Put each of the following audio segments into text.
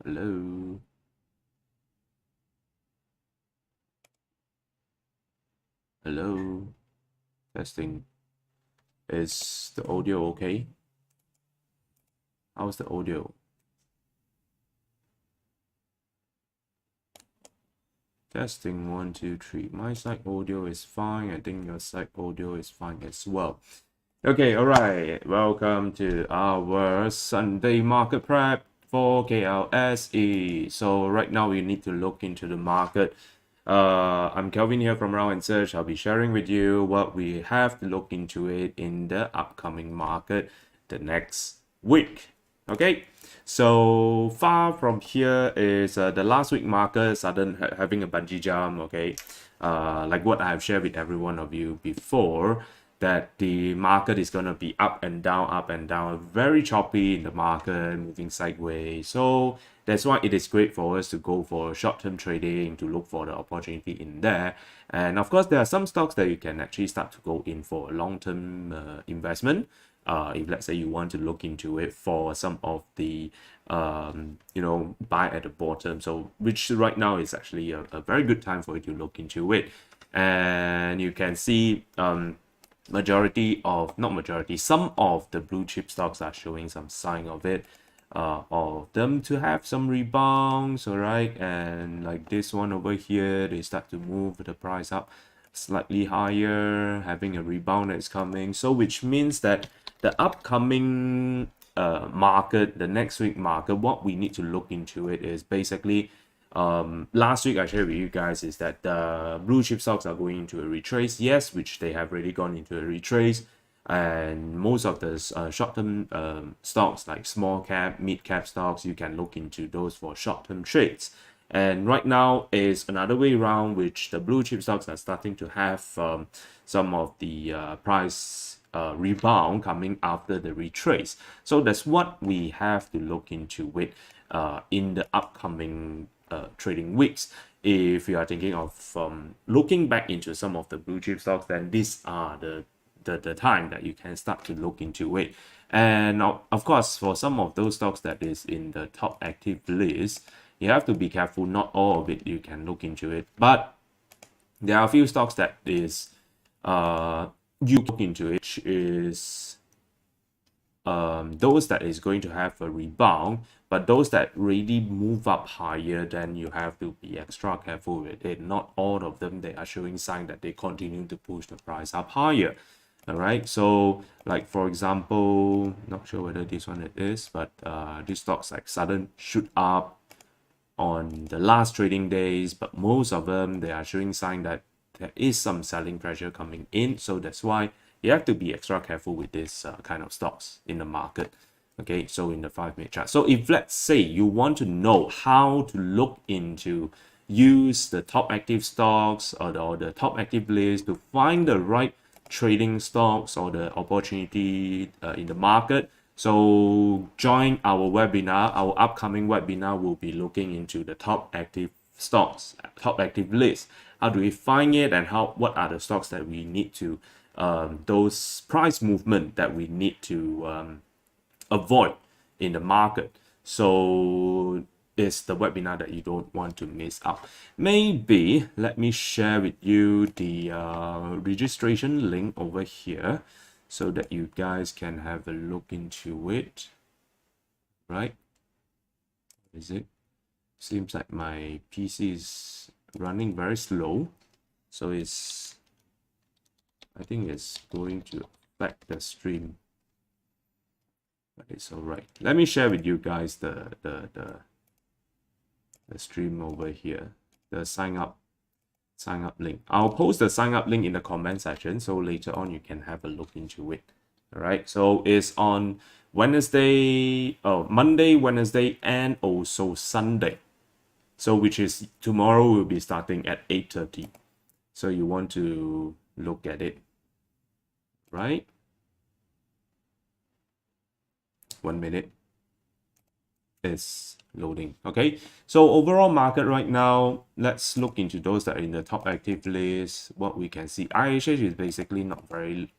Hello. Hello. Testing. Is the audio okay? How's the audio? Testing 1, 2, 3. My side audio is fine. I think your side audio is fine as well. Okay, all right. Welcome to our Sunday Market Prep for KLSE. So right now we need to look into the market. I'm Kelvin here from Round and Search. I'll be sharing with you what we have to look into it in the upcoming market the next week. Okay, so far from here is the last week market started having a bungee jump. Okay, like what I have shared with every one of you before, that the market is going to be up and down, very choppy in the market, moving sideways. So that's why it is great for us to go for short-term trading, to look for the opportunity in there. And of course, there are some stocks that you can actually start to go in for a long-term investment. If let's say you want to look into it for some of the buy at the bottom, so which right now is actually a very good time for you to look into it. And you can see some of the blue chip stocks are showing some sign of it, of them to have some rebounds. All right, and like this one over here, they start to move the price up slightly higher, having a rebound that's coming. So which means that the upcoming market, the next week market, what we need to look into it is basically last week I shared with you guys is that the blue chip stocks are going into a retrace. Yes, which they have already gone into a retrace, and most of the short-term stocks like small cap, mid cap stocks, you can look into those for short-term trades. And right now is another way around, which the blue chip stocks are starting to have some of the price rebound coming after the retrace. So that's what we have to look into with in the upcoming trading weeks. If you are thinking of looking back into some of the blue chip stocks, then these are the time that you can start to look into it. And of course, for some of those stocks that is in the top active list, you have to be careful. Not all of it you can look into it, but there are a few stocks that is you look into it, which is those that is going to have a rebound, but those that really move up higher, then you have to be extra careful with it. Not all of them, they are showing sign that they continue to push the price up higher. All right, so like for example, not sure whether this one it is, but these stocks like sudden shoot up on the last trading days, but most of them, they are showing sign that there is some selling pressure coming in. So that's why you have to be extra careful with this kind of stocks in the market. Okay, so in the 5-minute chart. So if let's say you want to know how to look into use the top active stocks or the top active list to find the right trading stocks or the opportunity in the market, so join our webinar. Our upcoming webinar will be looking into the top active stocks, top active list. How do we find it, and what are the stocks that we need to those price movement that we need to avoid in the market. So it's the webinar that you don't want to miss out. Maybe let me share with you the registration link over here so that you guys can have a look into it. Right? Is it? Seems like my PC is running very slow, so I think it's going to affect the stream, but it's all right. Let me share with you guys the stream over here, the sign up link. I'll post the sign up link in the comment section, so later on you can have a look into it. All right, so it's on Monday, Wednesday, and also Sunday. So which is tomorrow will be starting at 8:30. So you want to look at it, right? 1 minute. It's loading. Okay, so overall market right now, let's look into those that are in the top active list. What we can see, IHH is basically not very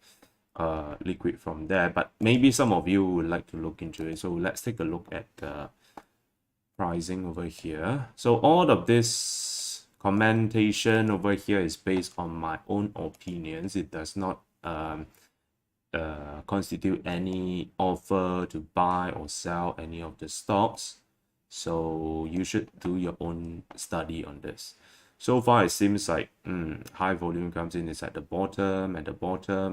liquid from there, but maybe some of you would like to look into it. So let's take a look at pricing over here. So all of this commentation over here is based on my own opinions. It does not constitute any offer to buy or sell any of the stocks. So you should do your own study on this. So far, it seems like high volume comes in, it's at the bottom,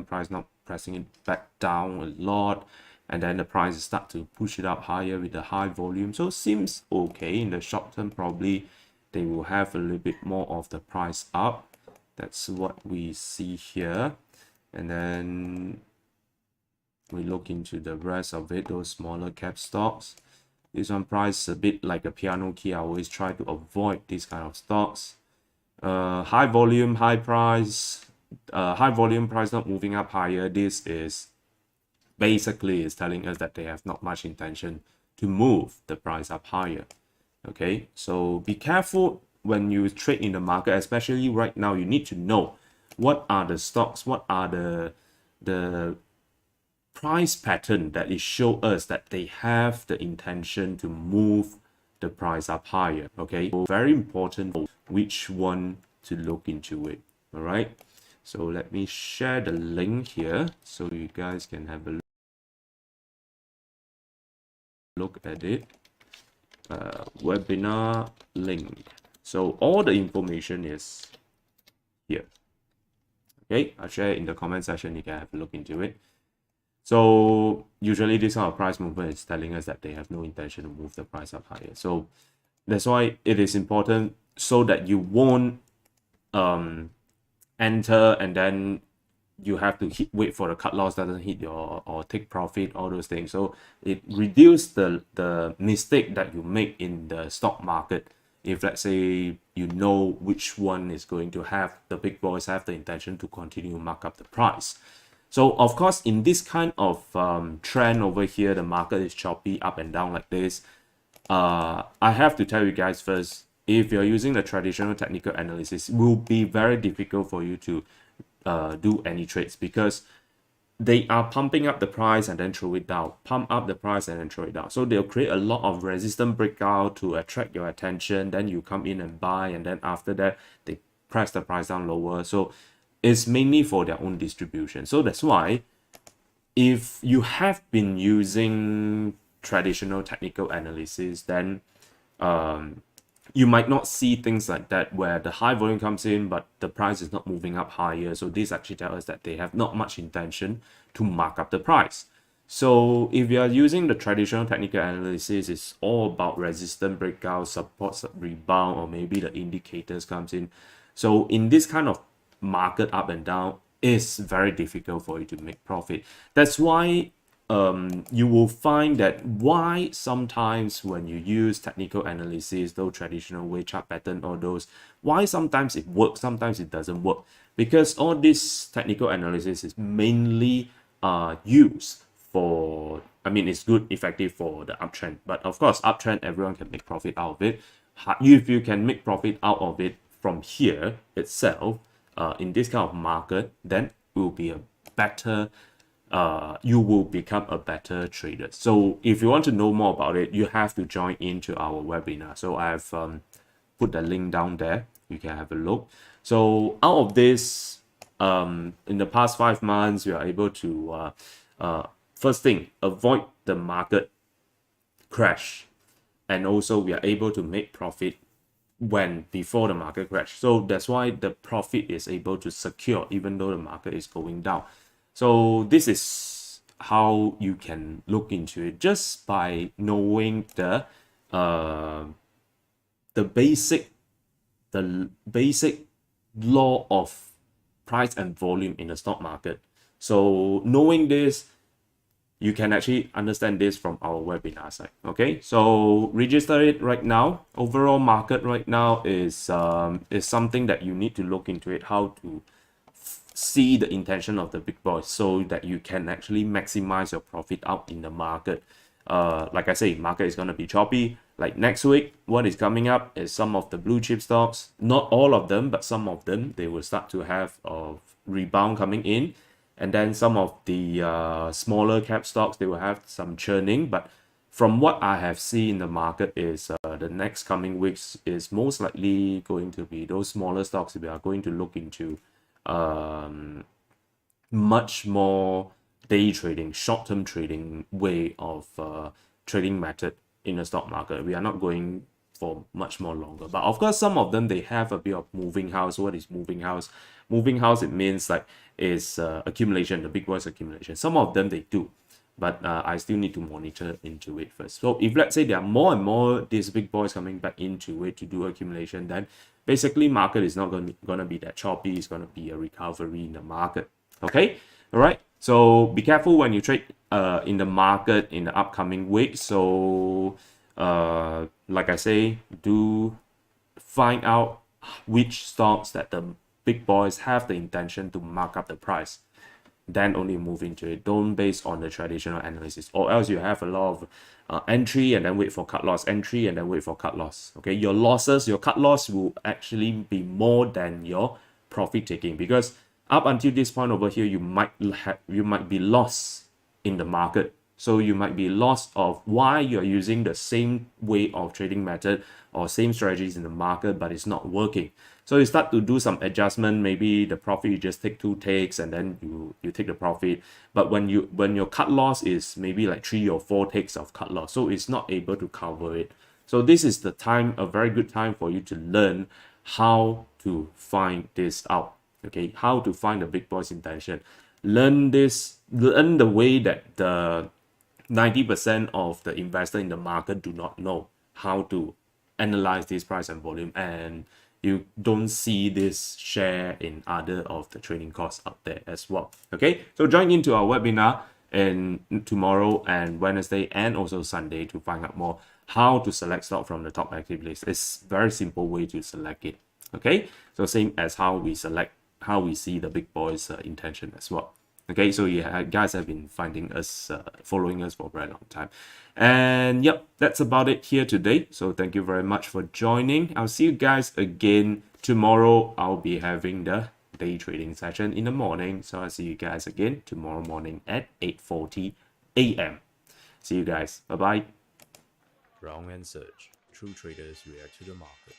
price not pressing it back down a lot, and then the price start to push it up higher with the high volume. So it seems okay in the short term. Probably they will have a little bit more of the price up. That's what we see here. And then we look into the rest of it, those smaller cap stocks. This one price a bit like a piano key. I always try to avoid these kind of stocks. High volume, high price, high volume price not moving up higher. This is basically is telling us that they have not much intention to move the price up higher. Okay, so be careful when you trade in the market, especially right now. You need to know what are the stocks, what are the price pattern that is show us that they have the intention to move the price up higher. Okay, so very important which one to look into it. All right, so let me share the link here so you guys can have a look at it. Webinar link. So all the information is here. Okay, I'll share it in the comment section. You can have a look into it. So usually this kind of price movement is telling us that they have no intention to move the price up higher. So that's why it is important so that you won't enter and then you have to wait for the cut loss doesn't hit your or take profit, all those things. So it reduces the mistake that you make in the stock market. If let's say you know which one is going to have the big boys have the intention to continue mark up the price. So of course, in this kind of trend over here, the market is choppy up and down like this. I have to tell you guys first, if you're using the traditional technical analysis, it will be very difficult for you to do any trades because they are pumping up the price and then throw it down, pump up the price and then throw it down. So they'll create a lot of resistance breakout to attract your attention. Then you come in and buy, and then after that, they press the price down lower. So it's mainly for their own distribution. So that's why if you have been using traditional technical analysis, then you might not see things like that where the high volume comes in but the price is not moving up higher. So this actually tells us that they have not much intention to mark up the price. So if you are using the traditional technical analysis, it's all about resistance breakout, support rebound, or maybe the indicators comes in. So in this kind of market up and down, it's very difficult for you to make profit. That's why you will find that why sometimes when you use technical analysis, those traditional way chart pattern, or those, why sometimes it works, sometimes it doesn't work, because all this technical analysis is mainly used for, I mean, it's good, effective for the uptrend, but of course uptrend everyone can make profit out of it. If you can make profit out of it from here itself, in this kind of market, then it will be a better you will become a better trader. So if you want to know more about it, you have to join into our webinar. So I've put the link down there. You can have a look. So out of this, in the past 5 months, we are able to first thing, avoid the market crash, and also we are able to make profit when before the market crash. So that's why the profit is able to secure even though the market is going down. So this is how you can look into it, just by knowing the basic law of price and volume in the stock market. So knowing this, you can actually understand this from our webinar site. Okay, so register it right now. Overall market right now is something that you need to look into it, how to see the intention of the big boys so that you can actually maximize your profit out in the market. Like I say, market is going to be choppy. Like next week, what is coming up is some of the blue chip stocks, not all of them, but some of them, they will start to have a rebound coming in. And then some of the smaller cap stocks, they will have some churning. But from what I have seen in the market is the the next coming weeks is most likely going to be those smaller stocks. We are going to look into much more day trading, short-term trading way of trading method in the stock market. We are not going for much more longer, but of course some of them, they have a bit of moving house. What is moving house? Moving house, it means like is accumulation, the big boys accumulation. Some of them they do, but I still need to monitor into it first. So if let's say there are more and more these big boys coming back into it to do accumulation, then basically market is not going to be that choppy. It's going to be a recovery in the market. Okay, all right. So be careful when you trade in the market in the upcoming week. So like I say, do find out which stocks that the big boys have the intention to mark up the price, then only move into it. Don't base on the traditional analysis, or else you have a lot of entry and then wait for cut loss, entry and then wait for cut loss. Okay, your losses, your cut loss will actually be more than your profit taking, because up until this point over here, you might be lost in the market. So you might be lost of why you're using the same way of trading method or same strategies in the market, but it's not working. So you start to do some adjustment. Maybe the profit, you just take 2 takes and then you take the profit. But when your cut loss is maybe like 3 or 4 takes of cut loss, so it's not able to cover it. So this is the time, a very good time for you to learn how to find this out. Okay, how to find the big boys intention. Learn the way that the 90% of the investor in the market do not know how to analyze this price and volume, and you don't see this share in other of the trading course out there as well. Okay, so join into our webinar in tomorrow and Wednesday and also Sunday to find out more how to select stock from the top active list. It's very simple way to select it. Okay, so same as how we see the big boys intention as well. Okay, so you guys have been following us for a very long time. And yep, that's about it here today. So thank you very much for joining. I'll see you guys again tomorrow. I'll be having the day trading session in the morning. So I'll see you guys again tomorrow morning at 8:40 a.m. See you guys. Bye-bye. Wrong and search. True traders react to the market.